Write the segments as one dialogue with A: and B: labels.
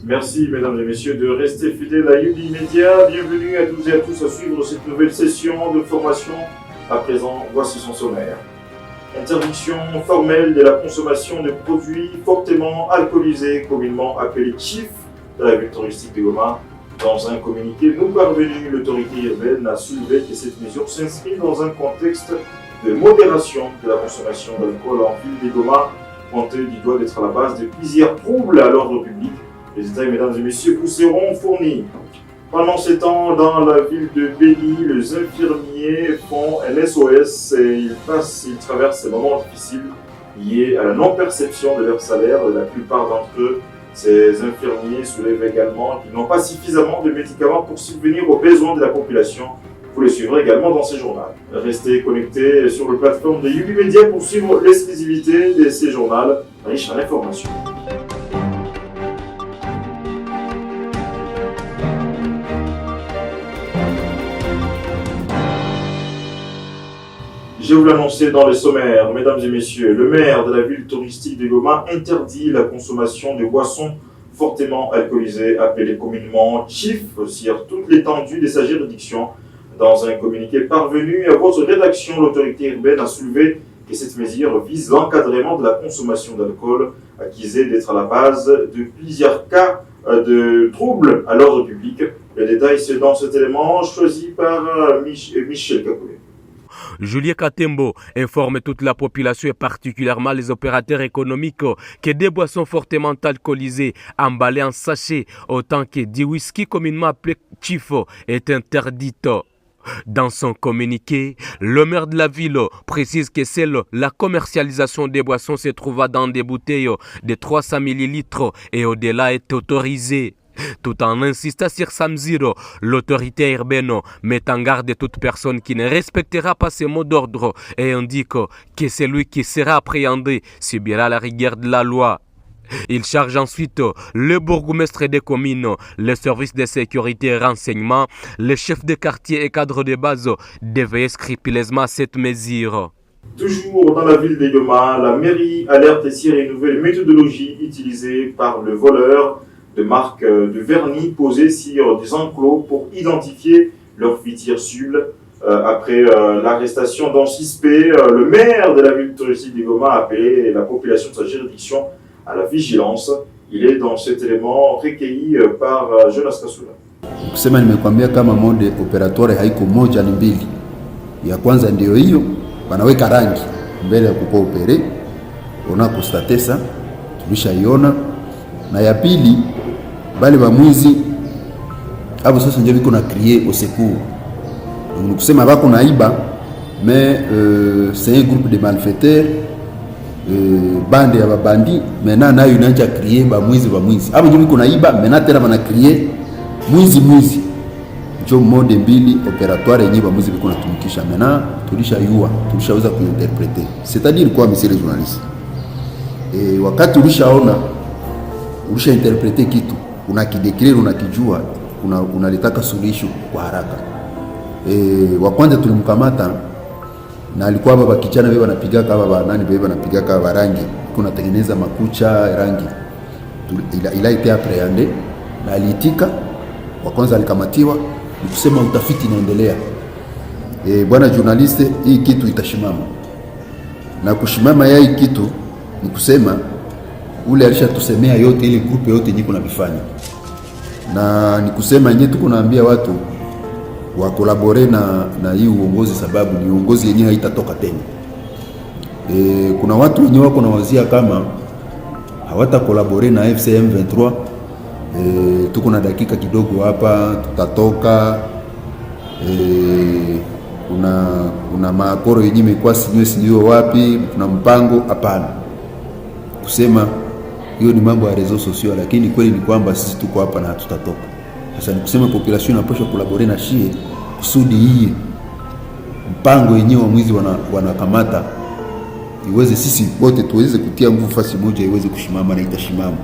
A: Merci mesdames et messieurs de rester fidèles à Yubi Media. Bienvenue à toutes et à tous à suivre cette nouvelle session de formation. À présent, voici son sommaire. Interdiction formelle de la consommation de produits fortement alcoolisés, communément appelés chiffres de la ville touristique de Goma. Dans un communiqué nous parvenu, l'autorité urbaine a soulevé que cette mesure s'inscrit dans un contexte de modération de la consommation d'alcool en ville de Goma, pointé du doigt d'être à la base de plusieurs troubles à l'ordre public. Les détails, mesdames et messieurs, vous seront fournis. Pendant ces temps, dans la ville de Béni, les infirmiers font un SOS et ils traversent ces moments difficiles liés à la non-perception de leur salaire. La plupart d'entre eux, ces infirmiers, soulèvent également qu'ils n'ont pas suffisamment de médicaments pour subvenir aux besoins de la population. Vous les suivrez également dans ces journaux. Restez connectés sur la plateforme de Yubi Media pour suivre l'exclusivité de ces journaux riches en informations. Je vous l'annonçais dans le sommaire, mesdames et messieurs, le maire de la ville touristique de Goma interdit la consommation de boissons fortement alcoolisées, appelées communément chiffres, sur toute l'étendue de sa juridiction. Dans un communiqué parvenu à votre rédaction, l'autorité urbaine a soulevé que cette mesure vise l'encadrement de la consommation d'alcool, accusé d'être à la base de plusieurs cas de troubles à l'ordre public. Le détail, c'est dans cet élément choisi par Michel Kakoulé.
B: Julien Katembo informe toute la population et particulièrement les opérateurs économiques que des boissons fortement alcoolisées emballées en sachet autant que du whisky communément appelé chifo est interdite. Dans son communiqué, le maire de la ville précise que la commercialisation des boissons se trouve dans des bouteilles de 300 ml et au-delà est autorisée. Tout en insistant sur Samziro, l'autorité urbaine met en garde toute personne qui ne respectera pas ces mots d'ordre et indique que celui qui sera appréhendé subira la rigueur de la loi. Il charge ensuite le bourgmestre des communes, les services de sécurité et renseignement, les chefs de quartier et cadres de base de veiller scrupuleusement à cette mesure.
A: Toujours dans la ville de Goma, la mairie alerte sur une nouvelle méthodologie utilisée par le voleur de marques de vernis posées sur des enclos pour identifier leur futur cible. Après l'arrestation d'un suspect, le maire de la ville touristique de Goma a appelé la population de sa juridiction à la vigilance. Il est dans cet élément recueilli par Jonas Kasula.
C: Kusema nimekwambia kama mode operatoire haiko moja ni mbili. Ya kwanza ndio hiyo, wanaweka rangi mbele ya kukoopere. Ona kustatesa, tulishaiona. Na ya pili, bali ba mwizi hapo sasa ndio biko na crier au secours. Donc kusema bako naiba mais c'est un groupe de malfaiteurs, bande ya babandi maintenant nayo inaanza crier ba mwizi hapo ndio biko naiba maintenant tena bana crier mwizi ndio mode mbili opératoire yenyewe ba mwizi biko natumikisha maintenant tulishaweza kuinterpreter. C'est-à-dire quoi, monsieur le journaliste, wakati ulisha interprete kitu, unakideclare, unakijua, unalitaka suluhisho kwa haraka. Wa kwanza tulimkamata na alikuwa baba kijana wewe anapiga kama nani wewe anapiga kama rangi, kuna tengeneza makucha rangi. Ila ite appréhendé na aliitika. Wa kwanza alikamatiwa, ni kusema utafiti inaendelea. Bwana journaliste, hii kitu itashimama. Na kushimama ya hii kitu ni kusema ule alishatusemea yote ile grupe yote yenyewe kuna bifanya. Na ni kusema yenyewe tuko naambia watu wa kolabore na hii uongozi, sababu ni uongozi yenyewe haitatoka tena. Kuna watu wenyewe wako nawazia kama hawata kolabore na FCM 23. Tuko na dakika kidogo hapa tutatoka. Kuna maakoro yenyewe imekuwa sijui wapi, kuna mpango hapana. Kusema hiyo ni mambo ya reseaux sociaux, lakini kweli ni kwamba sisi tuko hapa na hatutatoka. Sasa ni kusema population inapaswa collaborer na shie kusudi hii mpango yenyewe wa mwizi wanakamata iweze sisi wote tuweze kutia nguvu fasi moja iweze kushimama na itashimama.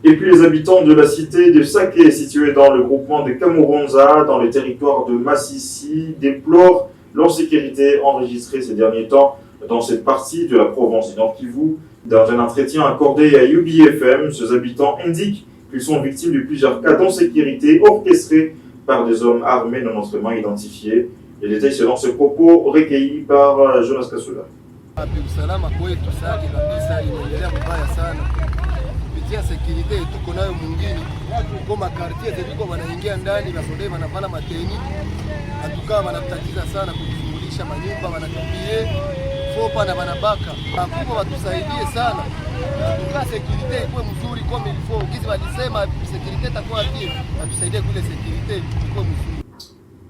A: Et puis les habitants de la cité de Saké, située dans le groupement de Kamuronza, dans le territoire de Massissi, déplorent l'insécurité enregistrée ces derniers temps dans cette partie de la province du Nord Kivu. Dans un entretien accordé à UBFM, ces habitants indiquent qu'ils sont victimes de plusieurs cas d'insécurité orchestrés par des hommes armés non autrement identifiés. Les détails selon ce propos recueilli par Jonas Kasula.
D: Usalama kwetu sasa kabisa inaendelea mbaya sana kupitia security tuko nayo mwingine kwa makartie ziko wanaingia ndani na sodai wanavala mateni atukaa wanatatiza sana kujifumulisha manyumba wanatupie fopa na wanabaka wakubwa watusaidie sana atukaa security ikuwe mzuri kwa milifo kizi walisema security itakuwa bien watusaidie kule security ikuwe mzuri.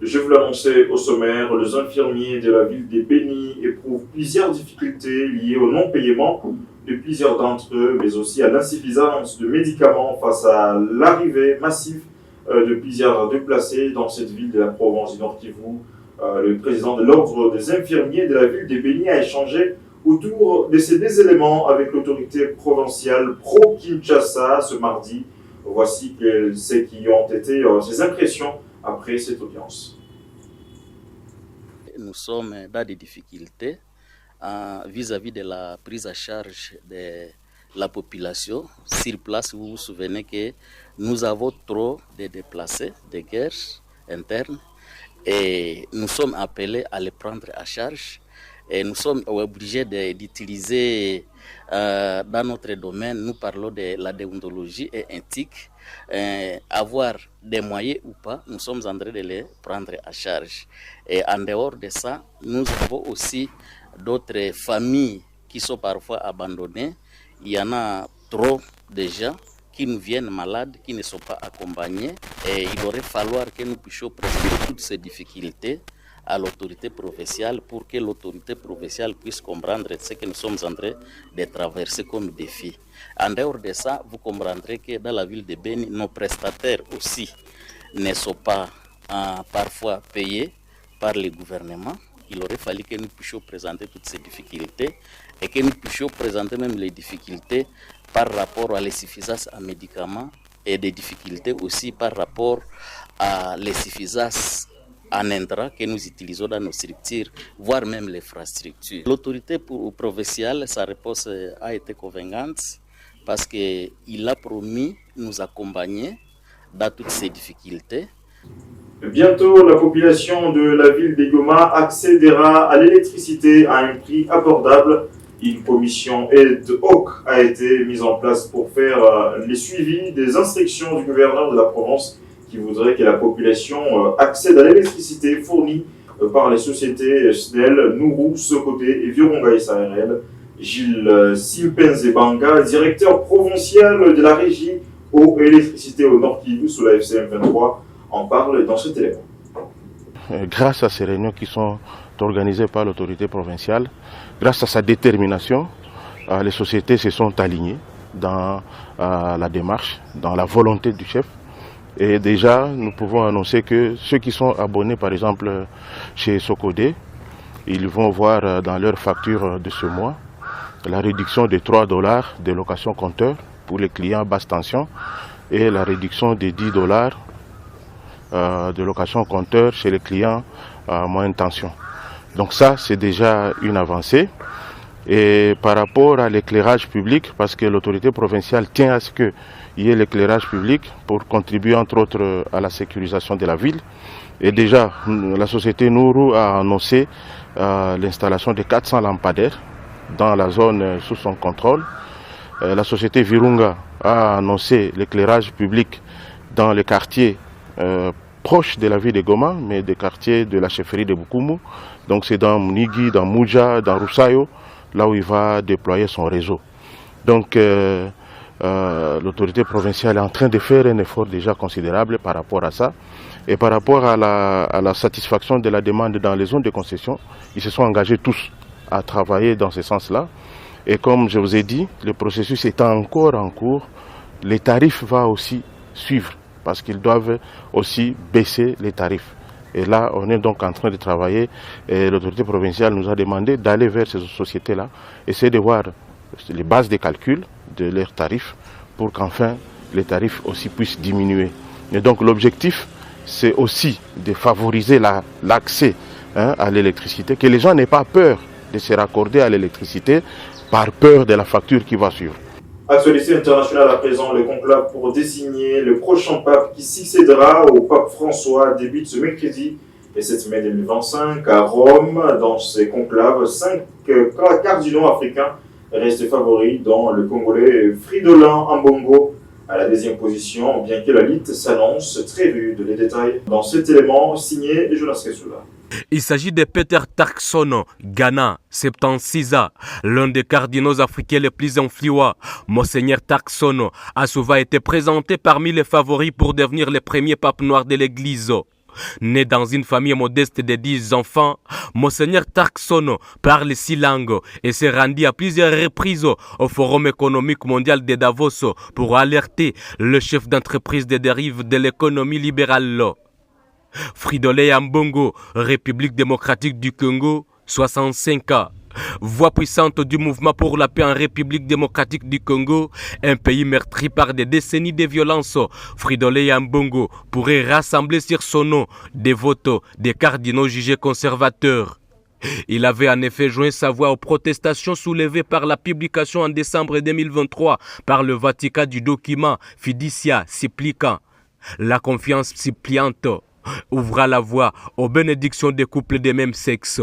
A: Je vous l'annonçais au sommaire, les infirmiers de la ville de Beni éprouvent plusieurs difficultés liées au non-paiement de plusieurs d'entre eux, mais aussi à l'insuffisance de médicaments face à l'arrivée massive de plusieurs déplacés dans cette ville de la province du Nord Kivu. Le président de l'ordre des infirmiers de la ville de Beni a échangé autour de ces deux éléments avec l'autorité provinciale pro-Kinshasa ce mardi. Voici ce qui ont été ses impressions après cette audience.
E: Nous sommes dans des difficultés vis-à-vis de la prise en charge de la population. Sur place, vous vous souvenez que nous avons trop de déplacés de guerre interne et nous sommes appelés à les prendre en charge. Et nous sommes obligés d'utiliser dans notre domaine, nous parlons de la déontologie et éthique, avoir des moyens ou pas, nous sommes en train de les prendre à charge. Et en dehors de ça, nous avons aussi d'autres familles qui sont parfois abandonnées. Il y en a trop déjà qui nous viennent malades, qui ne sont pas accompagnés. Et il aurait falloir que nous puissions présenter toutes ces difficultés à l'autorité provinciale pour que l'autorité provinciale puisse comprendre ce que nous sommes en train de traverser comme défi. En dehors de ça, vous comprendrez que dans la ville de Beni, nos prestataires aussi ne sont pas parfois payés par le gouvernement. Il aurait fallu que nous puissions présenter toutes ces difficultés et que nous puissions présenter même les difficultés par rapport à l'insuffisance en médicaments et des difficultés aussi par rapport à l'insuffisance en intrants que nous utilisons dans nos structures, voire même l'infrastructure. L'autorité provinciale, sa réponse a été convaincante parce qu'il a promis nous accompagner dans toutes ces difficultés.
A: Bientôt, la population de la ville de Goma accédera à l'électricité à un prix abordable. Une commission ad hoc a été mise en place pour faire les suivis des instructions du gouverneur de la province qui voudrait que la population accède à l'électricité fournie par les sociétés SNEL, Nourou, Sokoté et Virunga SARL. Gilles Silpenzebanga, directeur provincial de la régie eau et électricité au Nord Kivu sous la FCM 23, en parle dans cet élément.
F: Grâce à ces réunions qui sont organisées par l'autorité provinciale, grâce à sa détermination, les sociétés se sont alignées dans la démarche, dans la volonté du chef. Et déjà, nous pouvons annoncer que ceux qui sont abonnés, par exemple, chez Sokodé, ils vont voir dans leur facture de ce mois la réduction de $3 de location compteur pour les clients basse tension et la réduction de $10 de location compteur chez les clients moyenne tension. Donc ça, c'est déjà une avancée. Et par rapport à l'éclairage public, parce que l'autorité provinciale tient à ce qu'il y ait l'éclairage public pour contribuer entre autres à la sécurisation de la ville. Et déjà, la société Nourou a annoncé l'installation de 400 lampadaires dans la zone sous son contrôle. La société Virunga a annoncé l'éclairage public dans les quartiers proches de la ville de Goma, mais des quartiers de la chefferie de Bukumu. Donc c'est dans Munigi, dans Mouja, dans Roussayo, là où il va déployer son réseau. Donc l'autorité provinciale est en train de faire un effort déjà considérable par rapport à ça. Et par rapport à la satisfaction de la demande dans les zones de concession, ils se sont engagés tous à travailler dans ce sens-là. Et comme je vous ai dit, le processus est encore en cours. Les tarifs vont aussi suivre parce qu'ils doivent aussi baisser les tarifs. Et là, on est donc en train de travailler et l'autorité provinciale nous a demandé d'aller vers ces sociétés-là, essayer de voir les bases de calcul de leurs tarifs pour qu'enfin les tarifs aussi puissent diminuer. Et donc l'objectif, c'est aussi de favoriser l'accès à l'électricité, que les gens n'aient pas peur de se raccorder à l'électricité par peur de la facture qui va suivre.
A: Actualité internationale à présent, le conclave pour désigner le prochain pape qui succédera au pape François débute ce mercredi et 7 mai 2025 à Rome. Dans ces conclaves, 5 cardinaux africains restent favoris, dont le Congolais Fridolin Ambongo à la 2e position, bien que la liste s'annonce très rude. Les détails dans cet élément signé Jonas Kesula.
B: Il s'agit de Peter Turkson, Ghana, 76 ans, l'un des cardinaux africains les plus influents. Monseigneur Turkson a souvent été présenté parmi les favoris pour devenir le premier pape noir de l'Église. Né dans une famille modeste de 10 enfants, Monseigneur Turkson parle 6 langues et s'est rendu à plusieurs reprises au Forum économique mondial de Davos pour alerter le chef d'entreprise des dérives de l'économie libérale. Fridolin Ambongo, République démocratique du Congo, 65 ans. Voix puissante du mouvement pour la paix en République démocratique du Congo, un pays meurtri par des décennies de violence, Fridolin Ambongo pourrait rassembler sur son nom des votes des cardinaux jugés conservateurs. Il avait en effet joint sa voix aux protestations soulevées par la publication en décembre 2023 par le Vatican du document Fiducia Supplica. La confiance suppliante ouvra la voie aux bénédictions des couples de même sexe.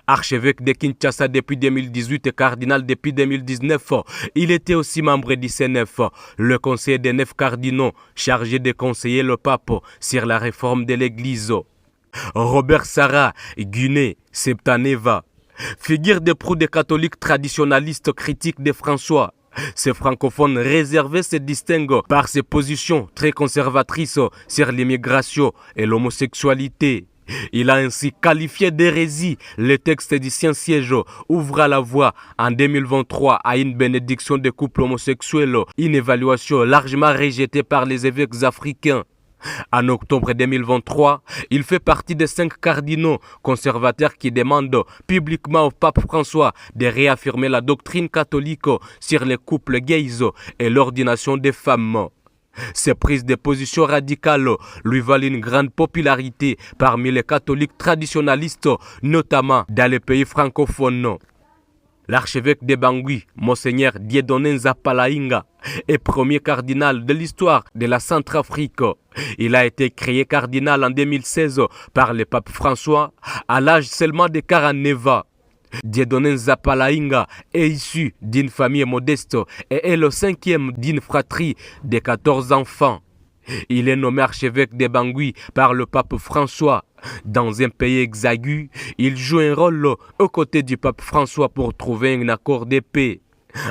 B: Archevêque de Kinshasa depuis 2018 et cardinal depuis 2019, il était aussi membre du C9, le conseil des 9 cardinaux chargé de conseiller le pape sur la réforme de l'Église. Robert Sarah Guinée, Septaneva, figure de proue des catholiques traditionnalistes critiques de François. Ce francophone réservé se distingue par ses positions très conservatrices sur l'immigration et l'homosexualité. Il a ainsi qualifié d'hérésie le texte du Saint-Siège ouvra la voie en 2023 à une bénédiction des couples homosexuels, une évaluation largement rejetée par les évêques africains. En octobre 2023, il fait partie des 5 cardinaux conservateurs qui demandent publiquement au pape François de réaffirmer la doctrine catholique sur les couples gays et l'ordination des femmes. Ces prises de position radicales lui valent une grande popularité parmi les catholiques traditionnalistes, notamment dans les pays francophones. L'archevêque de Bangui, Monseigneur Dieudonné Nzapalainga, est premier cardinal de l'histoire de la Centrafrique. Il a été créé cardinal en 2016 par le pape François à l'âge seulement de 49 ans. Dieudonné Nzapalainga est issu d'une famille modeste et est le 5e d'une fratrie de 14 enfants. Il est nommé archevêque de Bangui par le pape François. Dans un pays exigu, il joue un rôle aux côtés du pape François pour trouver un accord de paix.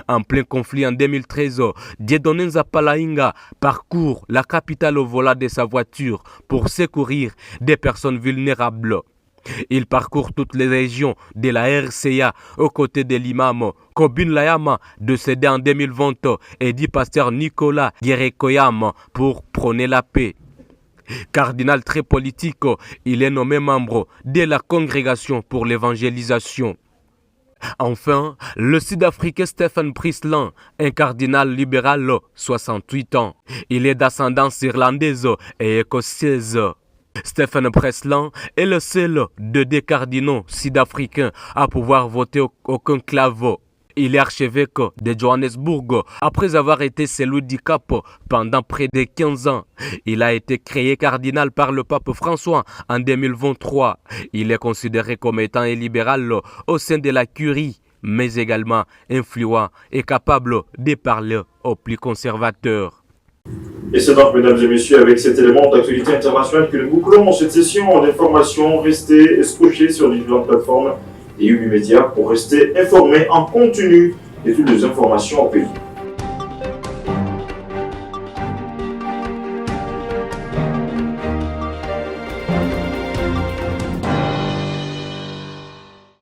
B: En plein conflit en 2013, Dieudonné Nzapalainga parcourt la capitale au volant de sa voiture pour secourir des personnes vulnérables. Il parcourt toutes les régions de la RCA aux côtés de l'imam Kobin Layama, décédé en 2020, et du pasteur Nicolas Yerekoyam pour prôner la paix. Cardinal très politique, il est nommé membre de la Congrégation pour l'évangélisation. Enfin, le Sud-Africain Stephen Priestlin, un cardinal libéral, 68 ans. Il est d'ascendance irlandaise et écossaise. Stephen Priestlin est le seul de 2 cardinaux sud-africains à pouvoir voter au conclave. Il est archevêque de Johannesburg après avoir été celui du Cap pendant près de 15 ans. Il a été créé cardinal par le pape François en 2023. Il est considéré comme étant un libéral au sein de la curie, mais également influent et capable de parler aux plus conservateurs.
A: Et c'est donc, mesdames et messieurs, avec cet élément d'actualité internationale que nous bouclons cette session d'information. Restez scotchés sur différentes plateformes et Ubimedia pour rester informés en continu de toutes les informations au pays.